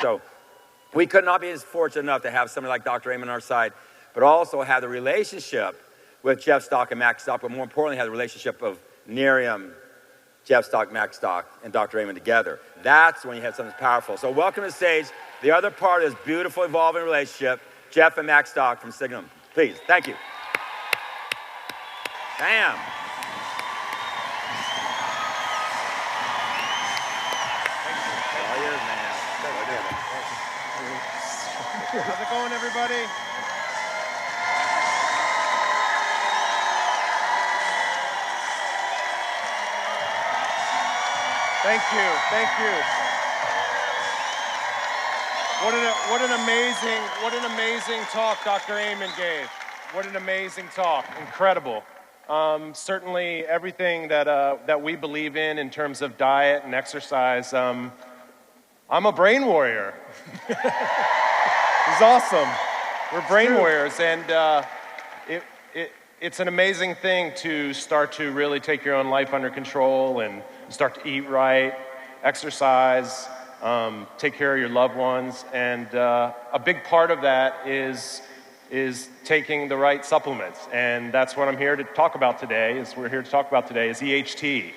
So we could not be as fortunate enough to have somebody like Dr. Amen on our side, but also have the relationship with Jeff Stock and Max Stock, but more importantly, have the relationship of Nerium, Jeff Stock, Max Stock, and Dr. Amen together. That's when you have something powerful. So welcome to the stage. The other part of this beautiful, evolving relationship, Jeff and Max Stock from Signum. Please, thank you. Bam. All yours, man. How's it going, everybody? Thank you, thank you. What an amazing talk Dr. Amen gave. What an amazing talk, incredible. Certainly everything that we believe in terms of diet and exercise. I'm a brain warrior. It's awesome. We're brain warriors, and it's an amazing thing to start to really take your own life under control and start to eat right, exercise, take care of your loved ones, and a big part of that is taking the right supplements, and that's what I'm here to talk about today. Is EHT.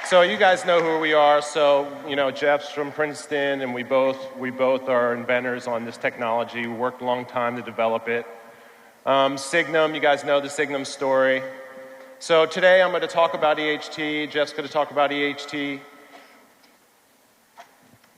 So you guys know who we are. So Jeff's from Princeton, and we both are inventors on this technology. We worked a long time to develop it. Signum, you guys know the Signum story. So today I'm going to talk about EHT. Jeff's going to talk about EHT.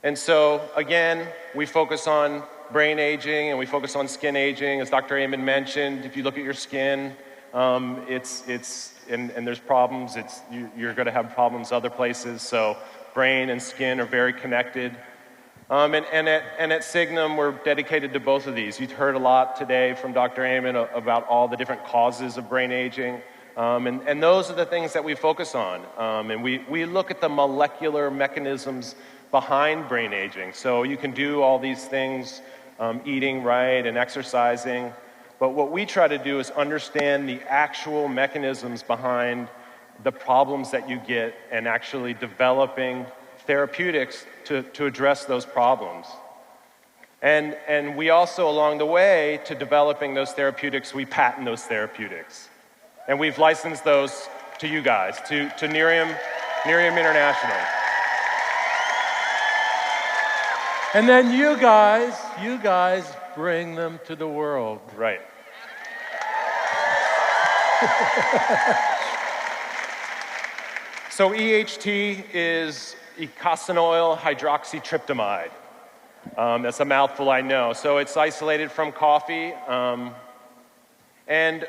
And so again, we focus on brain aging and we focus on skin aging. As Dr. Amen mentioned, if you look at your skin, and there's problems, you're going to have problems other places. So brain and skin are very connected. And at Signum, we're dedicated to both of these. You've heard a lot today from Dr. Amen about all the different causes of brain aging. And those are the things that we focus on. And we look at the molecular mechanisms behind brain aging. So you can do all these things, eating right and exercising. But what we try to do is understand the actual mechanisms behind the problems that you get and actually developing therapeutics to address those problems. And we also, along the way, to developing those therapeutics, we patent those therapeutics. And we've licensed those to you guys, to Nerium International. And then you guys bring them to the world. Right. So EHT is eicosanoyl hydroxytryptamide. That's a mouthful, I know. So it's isolated from coffee. And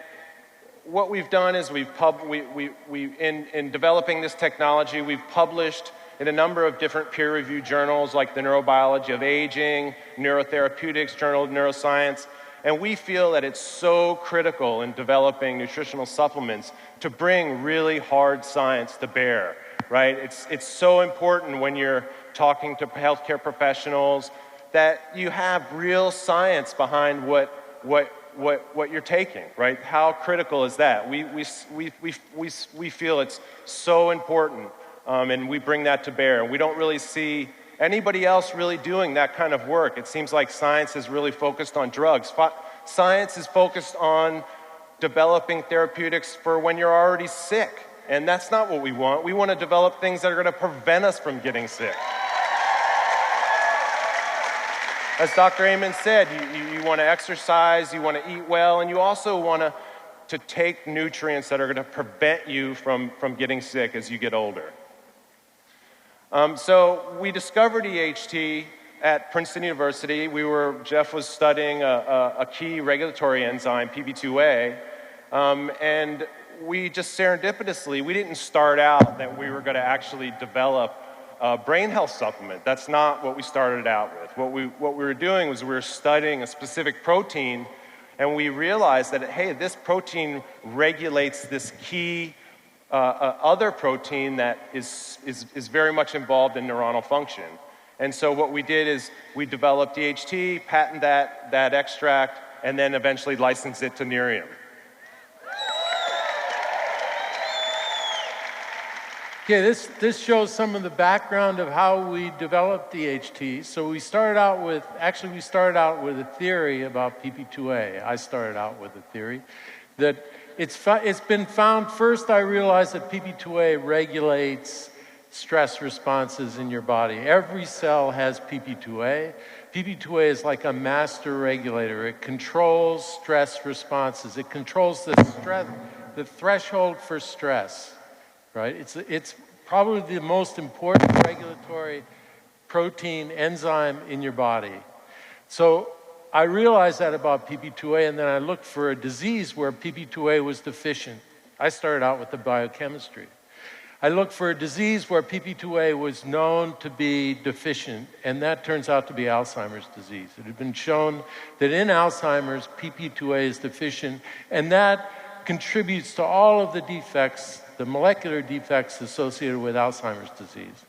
what we've done is in developing this technology, we've published in a number of different peer-reviewed journals like the Neurobiology of Aging, Neurotherapeutics, Journal of Neuroscience, and we feel that it's so critical in developing nutritional supplements to bring really hard science to bear, right? It's so important when you're talking to healthcare professionals that you have real science behind what you're taking, right? How critical is that? We feel it's so important. And we bring that to bear. And we don't really see anybody else really doing that kind of work. It seems like science is really focused on drugs. Science is focused on developing therapeutics for when you're already sick. And that's not what we want. We want to develop things that are going to prevent us from getting sick. As Dr. Amen said, you want to exercise, you want to eat well, and you also want to take nutrients that are going to prevent you from getting sick as you get older. So we discovered EHT at Princeton University. Jeff was studying a key regulatory enzyme, PB2A, and we just serendipitously, we didn't start out that we were going to actually develop a brain health supplement. That's not what we started out with. What we were doing was we were studying a specific protein, and we realized that, hey, this protein regulates this key other protein that is very much involved in neuronal function. And so what we did is we developed EHT, patented that extract, and then eventually licensed it to Nerium. Okay, this shows some of the background of how we developed EHT. So we started out with a theory about PP2A. I started out with a theory that it's been found. First, I realized that PP2A regulates stress responses in your body. Every cell has PP2A. PP2A is like a master regulator. It controls stress responses. It controls the threshold for stress. Right? It's probably the most important regulatory protein enzyme in your body. So I realized that about PP2A, and then I looked for a disease where PP2A was deficient. I started out with the biochemistry. I looked for a disease where PP2A was known to be deficient, and that turns out to be Alzheimer's disease. It had been shown that in Alzheimer's, PP2A is deficient, and that contributes to all of the defects, the molecular defects associated with Alzheimer's disease.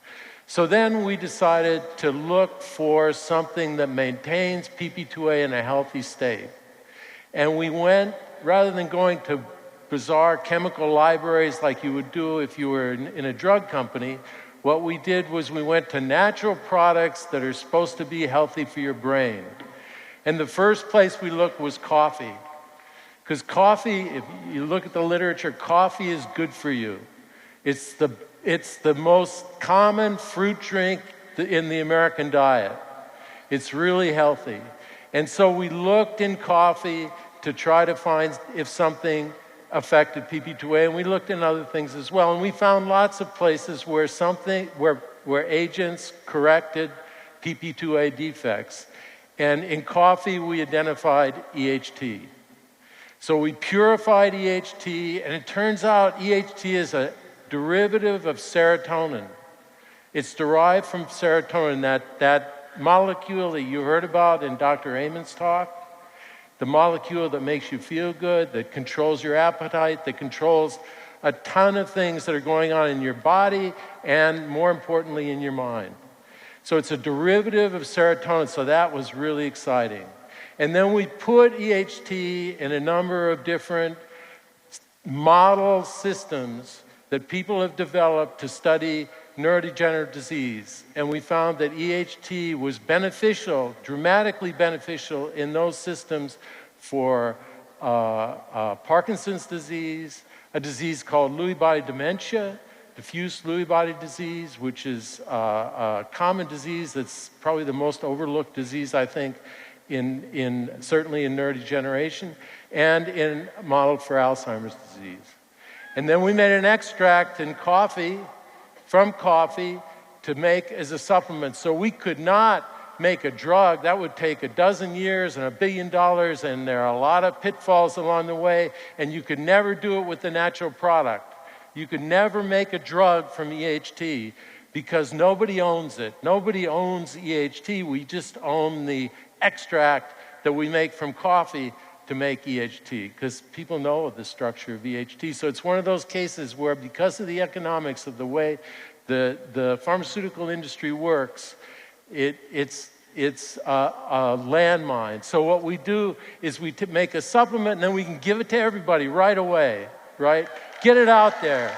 So then we decided to look for something that maintains PP2A in a healthy state. And we went, rather than going to bizarre chemical libraries like you would do if you were in a drug company, what we did was we went to natural products that are supposed to be healthy for your brain. And the first place we looked was coffee. Because coffee, if you look at the literature, coffee is good for you. It's the most common fruit drink in the American diet. It's really healthy. And so we looked in coffee to try to find if something affected PP2A, and we looked in other things as well. And we found lots of places where agents corrected PP2A defects. And in coffee, we identified EHT. So we purified EHT, and it turns out EHT is a derivative of serotonin. It's derived from serotonin, that molecule that you heard about in Dr. Amen's talk, the molecule that makes you feel good, that controls your appetite, that controls a ton of things that are going on in your body and, more importantly, in your mind. So it's a derivative of serotonin, so that was really exciting. And then we put EHT in a number of different model systems that people have developed to study neurodegenerative disease. And we found that EHT was beneficial, dramatically beneficial in those systems for Parkinson's disease, a disease called Lewy body dementia, diffuse Lewy body disease, which is a common disease that's probably the most overlooked disease, I think, certainly in neurodegeneration, and in modeled for Alzheimer's disease. And then we made an extract from coffee to make as a supplement. So we could not make a drug. That would take a dozen years and $1 billion, and there are a lot of pitfalls along the way, and you could never do it with the natural product. You could never make a drug from EHT because nobody owns it. Nobody owns EHT. We just own the extract that we make from coffee to make EHT, because people know the structure of EHT. So it's one of those cases where, because of the economics of the way the pharmaceutical industry works, it's a landmine. So what we do is we make a supplement, and then we can give it to everybody right away, right? Get it out there.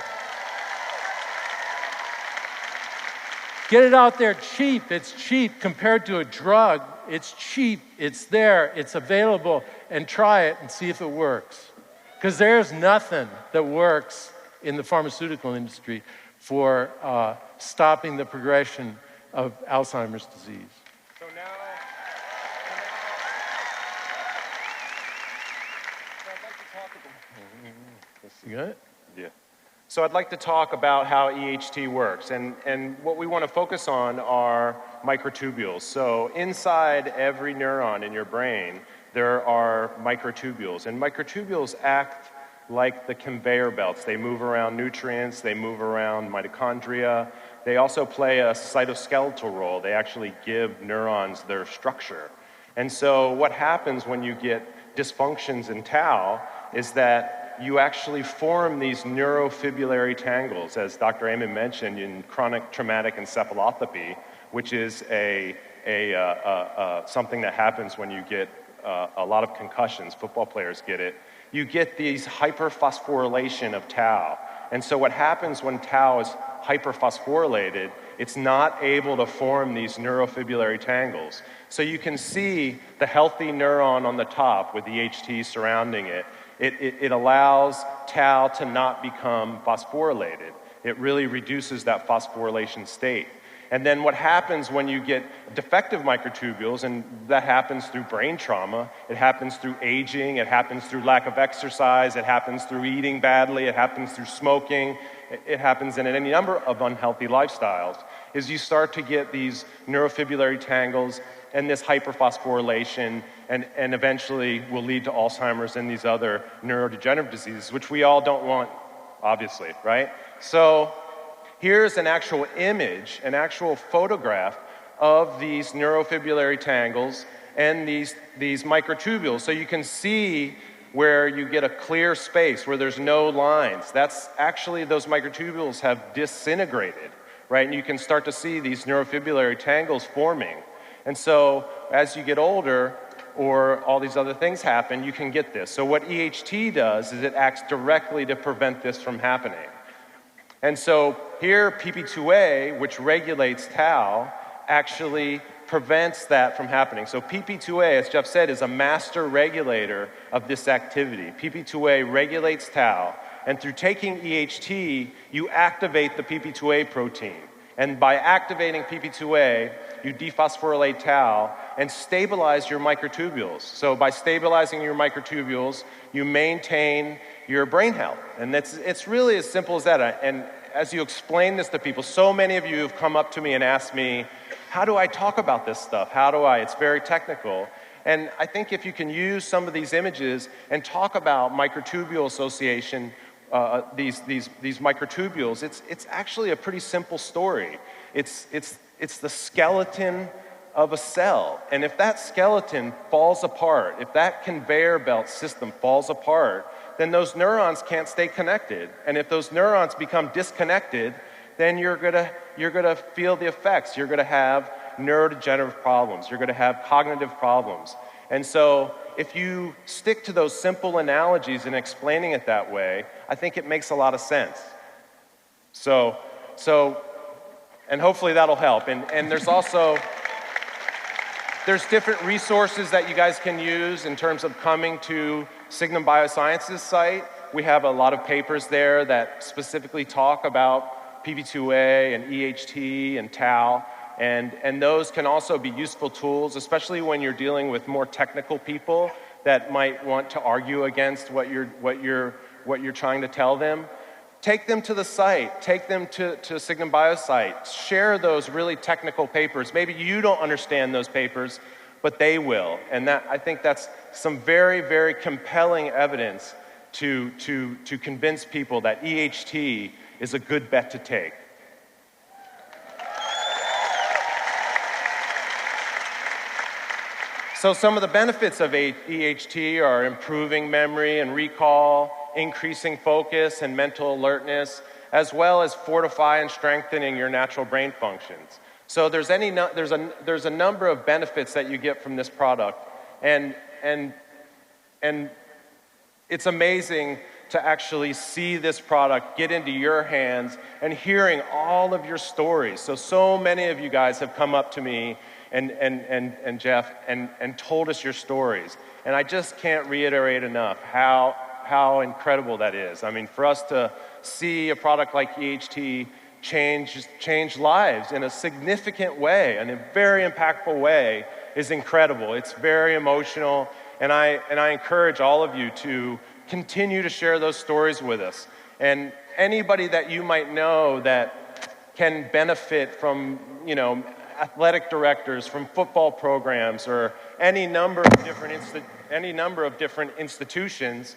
Get it out there cheap. It's cheap compared to a drug. It's cheap. It's there. It's available. And try it and see if it works. Because there's nothing that works in the pharmaceutical industry for stopping the progression of Alzheimer's disease. So now I'd like to talk about... You got it? Yeah. So I'd like to talk about how EHT works, and what we want to focus on are microtubules. So inside every neuron in your brain, there are microtubules, and microtubules act like the conveyor belts. They move around nutrients, they move around mitochondria. They also play a cytoskeletal role. They actually give neurons their structure. And so what happens when you get dysfunctions in tau is that you actually form these neurofibrillary tangles, as Dr. Amen mentioned, in chronic traumatic encephalopathy, which is something that happens when you get a lot of concussions. Football players get it. You get these hyperphosphorylation of tau. And so what happens when tau is hyperphosphorylated, it's not able to form these neurofibrillary tangles. So you can see the healthy neuron on the top with the EHT surrounding it. It allows tau to not become phosphorylated. It really reduces that phosphorylation state. And then what happens when you get defective microtubules, and that happens through brain trauma, it happens through aging, it happens through lack of exercise, it happens through eating badly, it happens through smoking, it happens in any number of unhealthy lifestyles, is you start to get these neurofibrillary tangles and this hyperphosphorylation, and eventually will lead to Alzheimer's and these other neurodegenerative diseases, which we all don't want, obviously, right? So here's an actual image, an actual photograph of these neurofibrillary tangles and these microtubules. So you can see where you get a clear space, where there's no lines. That's actually, those microtubules have disintegrated, right? And you can start to see these neurofibrillary tangles forming. And so as you get older, or all these other things happen, you can get this. So what EHT does is it acts directly to prevent this from happening. And so here, PP2A, which regulates tau, actually prevents that from happening. So PP2A, as Jeff said, is a master regulator of this activity. PP2A regulates tau, and through taking EHT, you activate the PP2A protein. And by activating PP2A, you dephosphorylate tau and stabilize your microtubules. So by stabilizing your microtubules, you maintain your brain health. And it's really as simple as that. And as you explain this to people, so many of you have come up to me and asked me, how do I talk about this stuff? It's very technical. And I think if you can use some of these images and talk about microtubule association, these microtubules, it's actually a pretty simple story. It's the skeleton of a cell. And if that skeleton falls apart, if that conveyor belt system falls apart, then those neurons can't stay connected. And if those neurons become disconnected, then you're gonna feel the effects. You're gonna have neurodegenerative problems. You're gonna have cognitive problems. And so if you stick to those simple analogies and explaining it that way, I think it makes a lot of sense. So and hopefully that'll help. And there's also, there's different resources that you guys can use in terms of coming to Signum Biosciences site. We have a lot of papers there that specifically talk about PP2A and EHT and tau. And those can also be useful tools, especially when you're dealing with more technical people that might want to argue against what you're trying to tell them. Take them to the site. Take them to Signum Bio site. Share those really technical papers. Maybe you don't understand those papers, but they will. And I think that's some very, very compelling evidence to convince people that EHT is a good bet to take. So some of the benefits of EHT are improving memory and recall, increasing focus and mental alertness, as well as fortify and strengthening your natural brain functions. So there's a number of benefits that you get from this product, and it's amazing to actually see this product get into your hands and hearing all of your stories. So many of you guys have come up to me and Jeff and told us your stories, and I just can't reiterate enough how incredible that is. I mean, for us to see a product like EHT change lives in a significant way, in a very impactful way, is incredible. It's very emotional, and I encourage all of you to continue to share those stories with us. And anybody that you might know that can benefit from, athletic directors, from football programs, or any number of different institutions,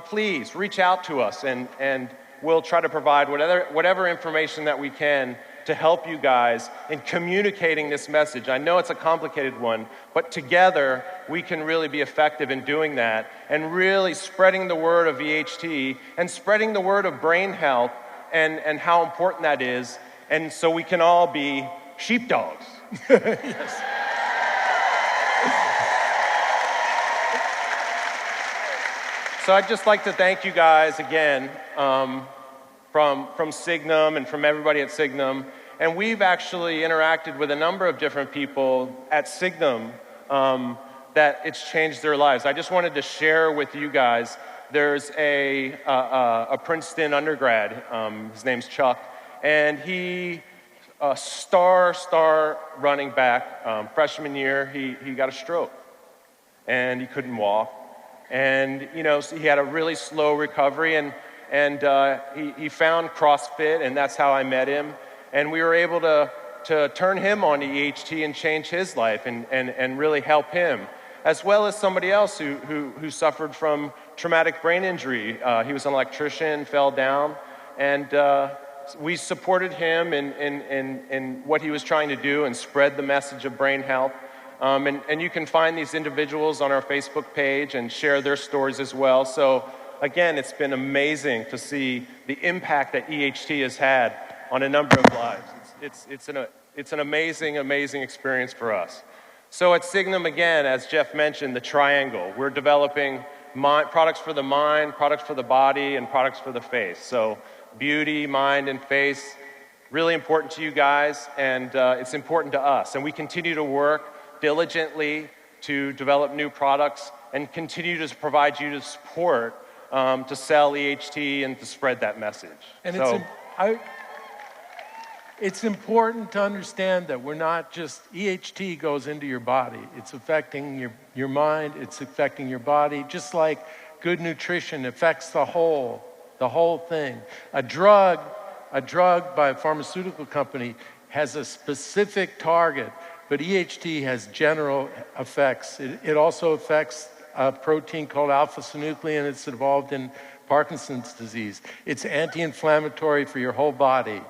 please reach out to us, and we'll try to provide whatever information that we can to help you guys in communicating this message. I know it's a complicated one, but together we can really be effective in doing that and really spreading the word of EHT and spreading the word of brain health and how important that is, and so we can all be sheepdogs. Yes. So I'd just like to thank you guys again from Signum and from everybody at Signum. And we've actually interacted with a number of different people at Signum that it's changed their lives. I just wanted to share with you guys, there's a Princeton undergrad, his name's Chuck, and he, a star running back, freshman year, he got a stroke, and he couldn't walk. And, you know, so he had a really slow recovery, and he found CrossFit, and that's how I met him. And we were able to turn him on to EHT and change his life and really help him, as well as somebody else who suffered from traumatic brain injury. He was an electrician, fell down, and we supported him in what he was trying to do and spread the message of brain health. And you can find these individuals on our Facebook page and share their stories as well. So again, it's been amazing to see the impact that EHT has had on a number of lives. It's an amazing, amazing experience for us. So at Signum, again, as Jeff mentioned, the triangle. We're developing products for the mind, products for the body, and products for the face. So beauty, mind, and face, really important to you guys, and it's important to us. And we continue to work diligently to develop new products and continue to provide you the support to sell EHT and to spread that message. And it's important to understand that we're not just, EHT goes into your body. It's affecting your mind, it's affecting your body, just like good nutrition affects the whole thing. A drug by a pharmaceutical company has a specific target, but EHT has general effects. It also affects a protein called alpha-synuclein. It's involved in Parkinson's disease. It's anti-inflammatory for your whole body.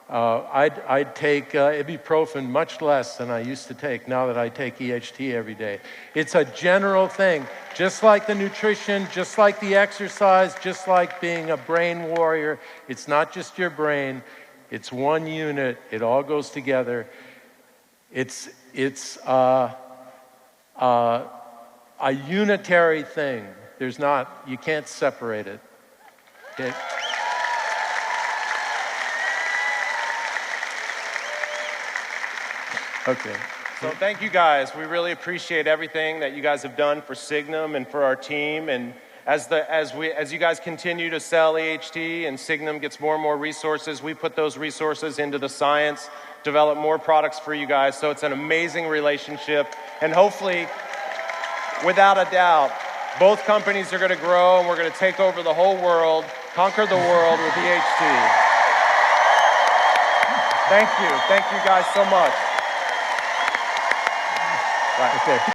I'd take ibuprofen much less than I used to take now that I take EHT every day. It's a general thing, just like the nutrition, just like the exercise, just like being a brain warrior. It's not just your brain. It's one unit. It all goes together. It's a unitary thing. You can't separate it. Okay? Okay. So thank you guys. We really appreciate everything that you guys have done for Signum and for our team. And as you guys continue to sell EHT and Signum gets more and more resources, we put those resources into the science, develop more products for you guys. So it's an amazing relationship. And hopefully, without a doubt, both companies are going to grow and we're going to take over the whole world, conquer the world with EHT. Thank you. Thank you guys so much. Right. Okay.